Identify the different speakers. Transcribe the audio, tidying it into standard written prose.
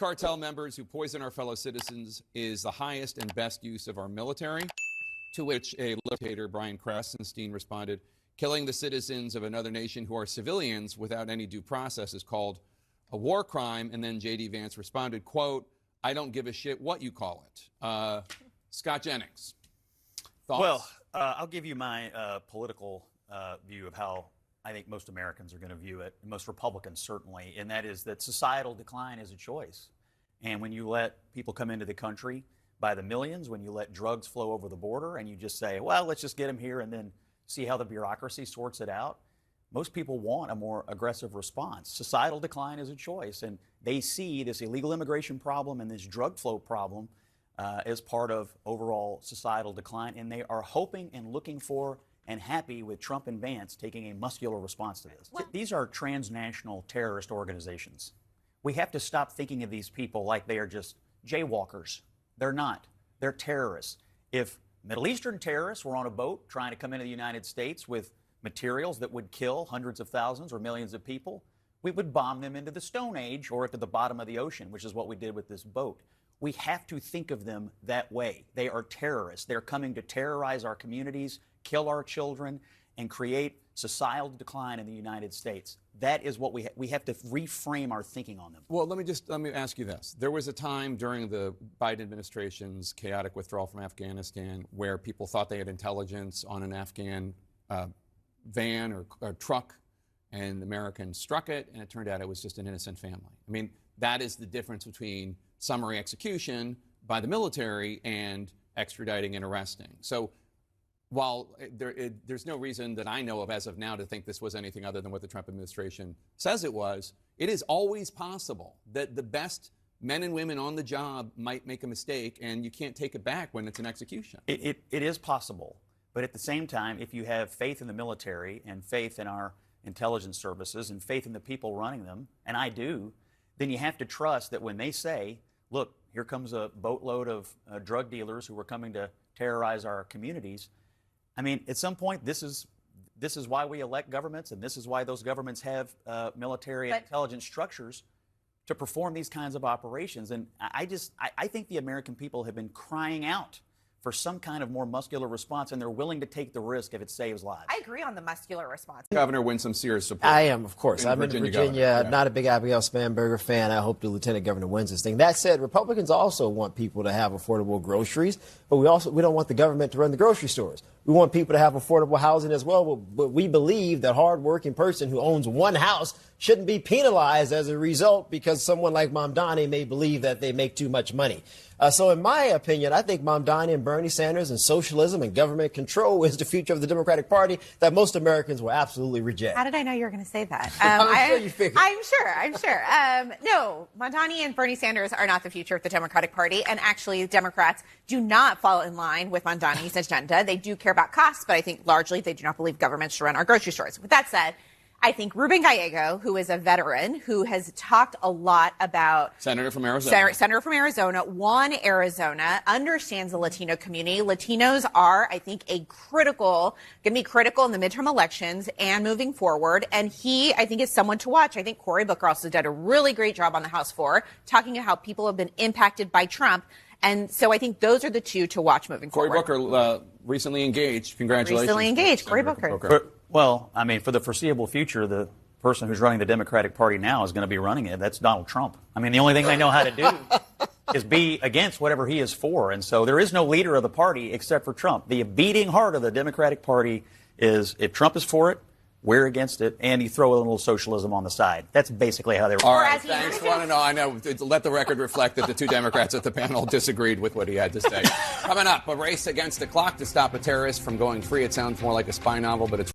Speaker 1: cartel members who poison our fellow citizens is the highest and best use of our military, to which a dictator, Brian Krasenstein, responded, killing the citizens of another nation who are civilians without any due process is called a war crime. And then J.D. Vance responded, quote, I don't give a shit what you call it. Scott Jennings, thoughts?
Speaker 2: Well, I'll give you my political view of how I think most Americans are going to view it, most Republicans certainly, and that is that societal decline is a choice. And when you let people come into the country by the millions, when you let drugs flow over the border and you just say, well, let's just get them here and then see how the bureaucracy sorts it out, most people want a more aggressive response. Societal decline is a choice, and they see this illegal immigration problem and this drug flow problem as part of overall societal decline, and they are hoping and looking for and happy with Trump and Vance taking a muscular response to this. Well, these are transnational terrorist organizations. We have to stop thinking of these people like they are just jaywalkers. They're not. They're terrorists. If Middle Eastern terrorists were on a boat trying to come into the United States with materials that would kill hundreds of thousands or millions of people, we would bomb them into the Stone Age or to the bottom of the ocean, which is what we did with this boat. We have to think of them that way. They are terrorists. They're coming to terrorize our communities, kill our children, and create societal decline in the United States. That is what we have to reframe our thinking on them.
Speaker 1: Well, let me ask you this. There was a time during the Biden administration's chaotic withdrawal from Afghanistan where people thought they had intelligence on an Afghan van or truck, and the Americans struck it, and it turned out it was just an innocent family. I mean, that is the difference between summary execution by the military and extraditing and arresting. So while there's no reason that I know of as of now to think this was anything other than what the Trump administration says it was, it is always possible that the best men and women on the job might make a mistake, and you can't take it back when it's an execution.
Speaker 2: It is possible. But at the same time, if you have faith in the military and faith in our intelligence services and faith in the people running them, and I do, then you have to trust that when they say, look, here comes a boatload of drug dealers who are coming to terrorize our communities. I mean, at some point, this is why we elect governments, and this is why those governments have military and intelligence structures to perform these kinds of operations. And I think the American people have been crying out for some kind of more muscular response, and they're willing to take the risk if it saves lives.
Speaker 3: I agree on the muscular response.
Speaker 1: Governor wins some serious support.
Speaker 4: I am, of course. I'm in Virginia, not a big Abigail Spanberger fan. I hope the lieutenant governor wins this thing. That said, Republicans also want people to have affordable groceries, but we don't want the government to run the grocery stores. We want people to have affordable housing as well, but we believe that hardworking person who owns one house shouldn't be penalized as a result because someone like Mamdani may believe that they make too much money. So in my opinion, I think Mamdani and Bernie Sanders and socialism and government control is the future of the Democratic Party that most Americans will absolutely reject.
Speaker 3: How did I know you were going to say that?
Speaker 4: I'm sure you figured.
Speaker 3: I'm sure. No, Mamdani and Bernie Sanders are not the future of the Democratic Party. And actually, Democrats do not fall in line with Mamdani's agenda. They do care about costs, but I think largely they do not believe governments should run our grocery stores. With that said, I think Ruben Gallego, who is a veteran, who has talked a lot about...
Speaker 1: Senator from Arizona.
Speaker 3: Senator from Arizona, won Arizona, understands the Latino community. Latinos are, I think, going to be critical in the midterm elections and moving forward. And he, I think, is someone to watch. I think Cory Booker also did a really great job on the House floor, talking about how people have been impacted by Trump. And so I think those are the two to watch moving forward.
Speaker 1: Cory Booker recently engaged. Congratulations.
Speaker 3: Recently engaged, Cory Booker.
Speaker 2: Well, I mean, for the foreseeable future, the person who's running the Democratic Party now is going to be running it. That's Donald Trump. I mean, the only thing they know how to do is be against whatever he is for. And so there is no leader of the party except for Trump. The beating heart of the Democratic Party is if Trump is for it, we're against it, and you throw a little socialism on the side. That's basically how they work.
Speaker 1: All right, thanks. I know. Let the record reflect that the two Democrats at the panel disagreed with what he had to say. Coming up, a race against the clock to stop a terrorist from going free. It sounds more like a spy novel, but it's